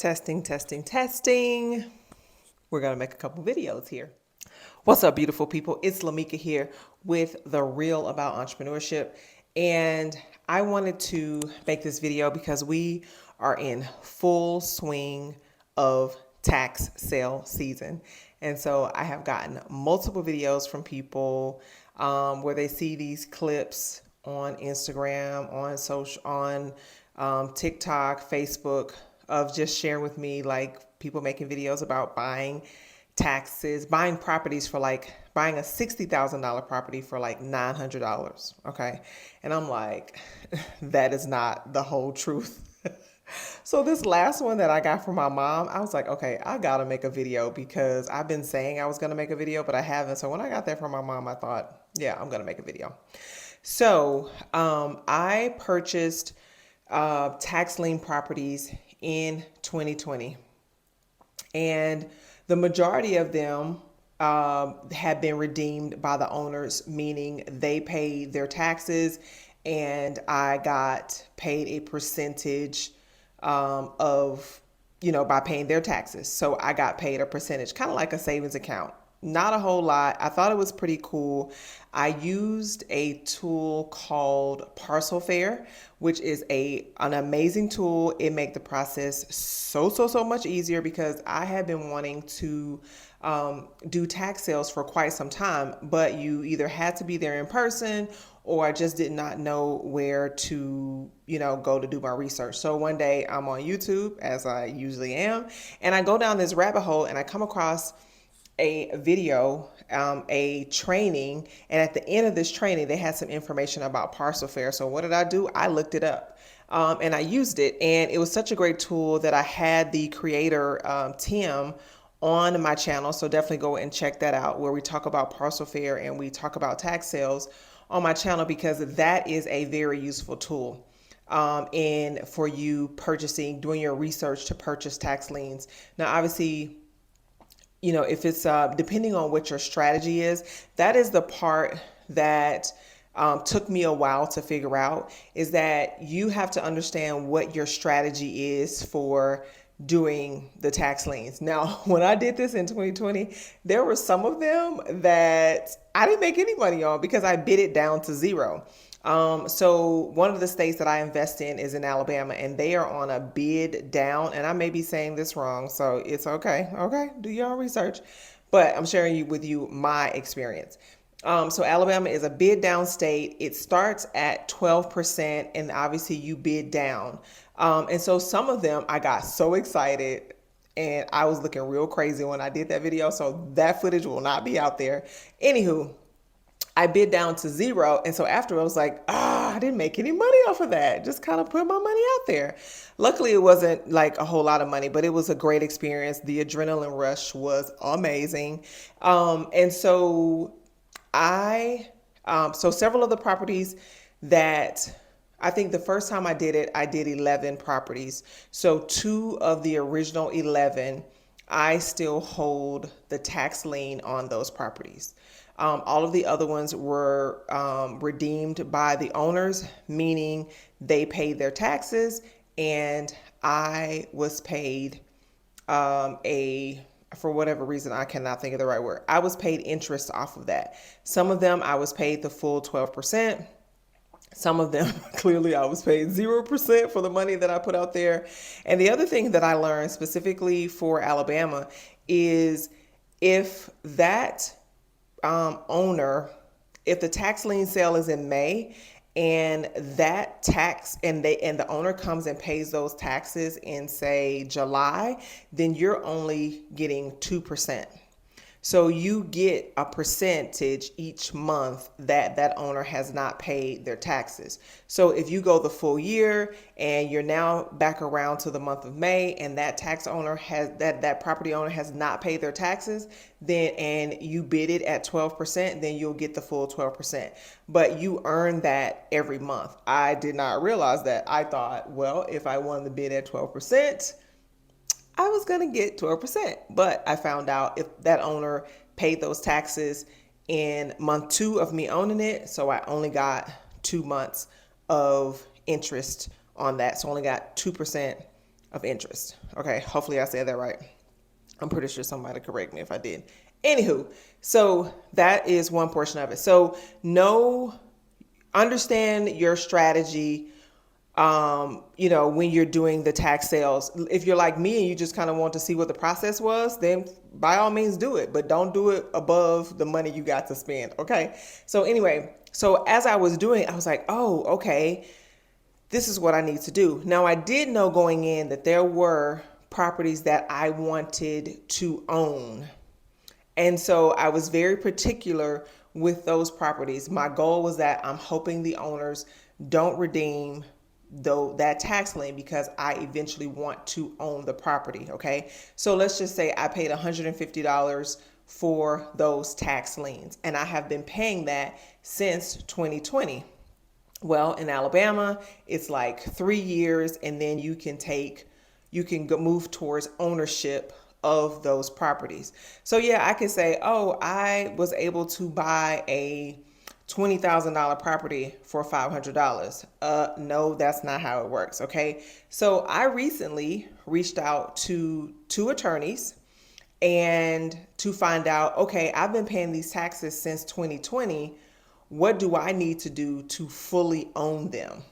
Testing, testing, testing. We're going to make a couple videos here. What's up, beautiful people? It's Lamika here with The Real About Entrepreneurship. And I wanted to make this video because we are in full swing of tax sale season. And so I have gotten multiple videos from people where they see these clips on Instagram, on social, on TikTok, Facebook, of just sharing with me like people making videos about buying properties for like buying a $60,000 property for like $900. Okay. And I'm like, that is not the whole truth. So this last one that I got from my mom, I was like, okay, I gotta make a video because I've been saying I was gonna make a video, but I haven't. So when I got that from my mom, I thought, yeah, I'm gonna make a video. So I purchased tax lien properties in 2020, and the majority of them have been redeemed by the owners, meaning they paid their taxes and I got paid a percentage by paying their taxes. So I got paid a percentage, kind of like a savings account. Not a whole lot. I thought it was pretty cool. I used a tool called Parcel Fair, which is an amazing tool. It made the process so much easier because I had been wanting to do tax sales for quite some time, but you either had to be there in person or I just did not know where to, go to do my research. So one day I'm on YouTube, as I usually am, and I go down this rabbit hole and I come across a video, a training, and at the end of this training, they had some information about Parcel Fair. So what did I do? I looked it up, and I used it, and it was such a great tool that I had the creator, Tim, on my channel. So definitely go and check that out, where we talk about Parcel Fair and we talk about tax sales on my channel, because that is a very useful tool in for you doing your research to purchase tax liens. Now, obviously, if it's depending on what your strategy is, that is the part that took me a while to figure out, is that you have to understand what your strategy is for doing the tax liens. Now, when I did this in 2020, there were some of them that I didn't make any money on because I bid it down to zero. So one of the states that I invest in is in Alabama, and they are on a bid down, and I may be saying this wrong, so it's okay. Okay. Do your research, but I'm sharing with you my experience. So Alabama is a bid down state. It starts at 12%, and obviously you bid down. And so some of them, I got so excited and I was looking real crazy when I did that video. So that footage will not be out there. Anywho, I bid down to zero. And so after I was like, I didn't make any money off of that. Just kind of put my money out there. Luckily, it wasn't like a whole lot of money, but it was a great experience. The adrenaline rush was amazing. And so so several of the properties that I think the first time I did it, I did 11 properties. So 2 of the original 11, I still hold the tax lien on those properties. All of the other ones were redeemed by the owners, meaning they paid their taxes, and I was paid for whatever reason, I cannot think of the right word. I was paid interest off of that. Some of them I was paid the full 12%. Some of them, clearly, I was paid 0% for the money that I put out there. And the other thing that I learned specifically for Alabama is if that owner, if the tax lien sale is in May and that tax and the owner comes and pays those taxes in, say, July, then you're only getting 2%. So you get a percentage each month that owner has not paid their taxes. So if you go the full year and you're now back around to the month of May and that that property owner has not paid their taxes, and you bid it at 12%, then you'll get the full 12%. But you earn that every month. I did not realize that. I thought, well, if I wanted to bid at 12%, I was going to get 12%, but I found out if that owner paid those taxes in month 2 of me owning it. So I only got 2 months of interest on that. So I only got 2% of interest. Okay, hopefully I said that right. I'm pretty sure somebody correct me if I did. Anywho, so that is one portion of it. So understand your strategy. When you're doing the tax sales, if you're like me and you just kind of want to see what the process was, then by all means do it, but don't do it above the money you got to spend. Okay. So anyway, so as I was doing, I was like, oh, okay, this is what I need to do. Now I did know going in that there were properties that I wanted to own. And so I was very particular with those properties. My goal was that I'm hoping the owners don't redeem that tax lien because I eventually want to own the property. Okay. So let's just say I paid $150 for those tax liens and I have been paying that since 2020. Well, in Alabama, it's like 3 years and then you can move towards ownership of those properties. So yeah, I can say, oh, I was able to buy a $20,000 property for $500. No, that's not how it works. Okay. So I recently reached out to 2 attorneys and to find out, okay, I've been paying these taxes since 2020. What do I need to do to fully own them?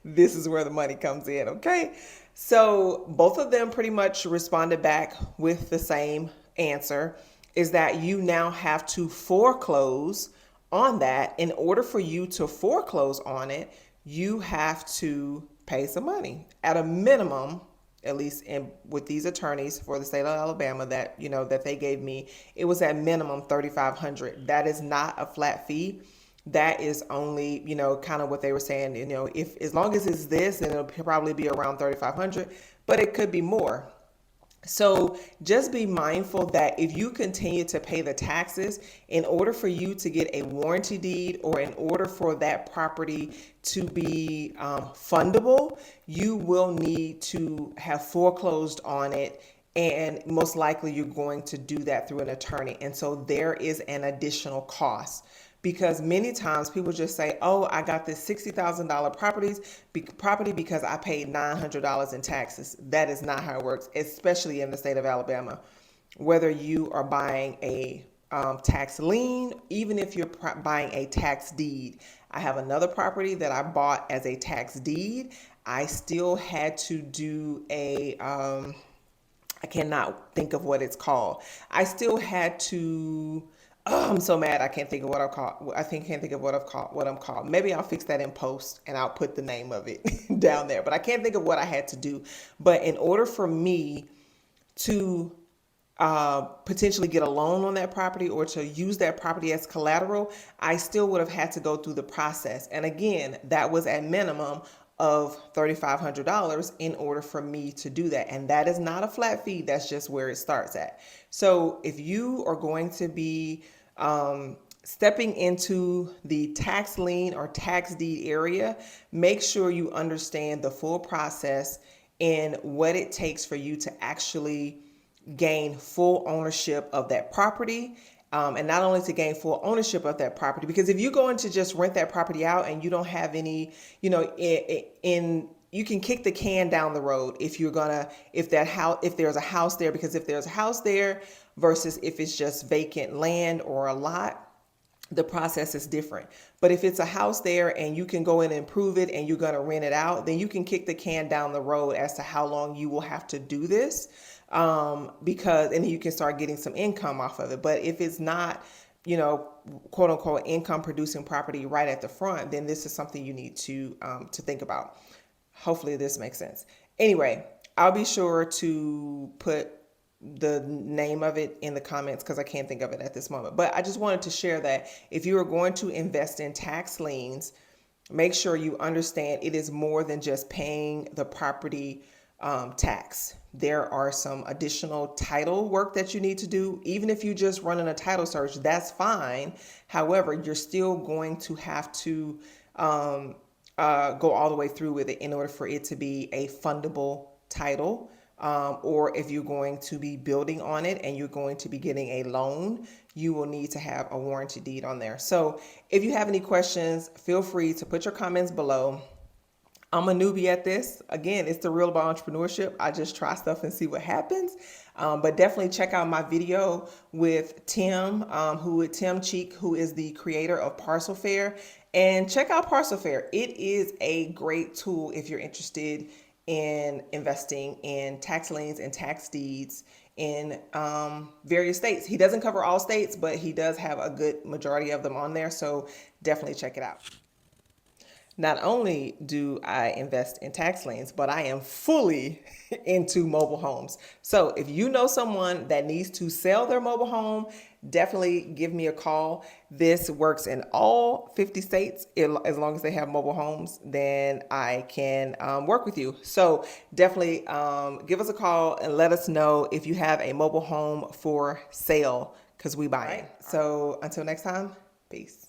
This is where the money comes in. Okay. So both of them pretty much responded back with the same answer, is that you now have to foreclose on that. In order for you to foreclose on it, you have to pay some money at a minimum. At least with these attorneys for the state of Alabama that they gave me, it was at minimum $3,500. That is not a flat fee. That is only, kind of what they were saying, if as long as it's this, then it'll probably be around $3,500, but it could be more. So just be mindful that if you continue to pay the taxes, in order for you to get a warranty deed or in order for that property to be fundable, you will need to have foreclosed on it. And most likely you're going to do that through an attorney. And so there is an additional cost. Because many times people just say, oh, I got this $60,000 property because I paid $900 in taxes. That is not how it works, especially in the state of Alabama. Whether you are buying a tax lien, even if you're buying a tax deed. I have another property that I bought as a tax deed. I still had to do I cannot think of what it's called. I still had to... Oh, I'm so mad. I can't think of what I'm called. Can't think of what I'm called. Maybe I'll fix that in post and I'll put the name of it down there. But I can't think of what I had to do. But in order for me to potentially get a loan on that property or to use that property as collateral, I still would have had to go through the process. And again, that was at minimum of $3,500 in order for me to do that. And that is not a flat fee. That's just where it starts at. So if you are going to be stepping into the tax lien or tax deed area, make sure you understand the full process and what it takes for you to actually gain full ownership of that property. And not only to gain full ownership of that property, because if you go into just rent that property out and you don't have any, you can kick the can down the road if there's a house there, because if there's a house there versus if it's just vacant land or a lot, the process is different. But if it's a house there and you can go in and improve it and you're going to rent it out, then you can kick the can down the road as to how long you will have to do this. And you can start getting some income off of it. But if it's not, quote unquote, income producing property right at the front, then this is something you need to think about. Hopefully this makes sense. Anyway, I'll be sure to put the name of it in the comments because I can't think of it at this moment. But I just wanted to share that if you are going to invest in tax liens, make sure you understand it is more than just paying the property tax. There are some additional title work that you need to do. Even if you just running a title search, that's fine. However, you're still going to have to go all the way through with it in order for it to be a fundable title. Or if you're going to be building on it and you're going to be getting a loan, you will need to have a warranty deed on there. So if you have any questions, feel free to put your comments below. I'm a newbie at this. Again, it's the real about entrepreneurship. I just try stuff and see what happens. But definitely check out my video with Tim Cheek, who is the creator of Parcel Fair. And check out Parcel Fair. It is a great tool if you're interested in investing in tax liens and tax deeds in various states. He doesn't cover all states, but he does have a good majority of them on there. So definitely check it out. Not only do I invest in tax liens, but I am fully into mobile homes. So if you know someone that needs to sell their mobile home, definitely give me a call. This works in all 50 states. As long as they have mobile homes, then I can work with you. So definitely give us a call and let us know if you have a mobile home for sale, because we buy it. So until next time, peace.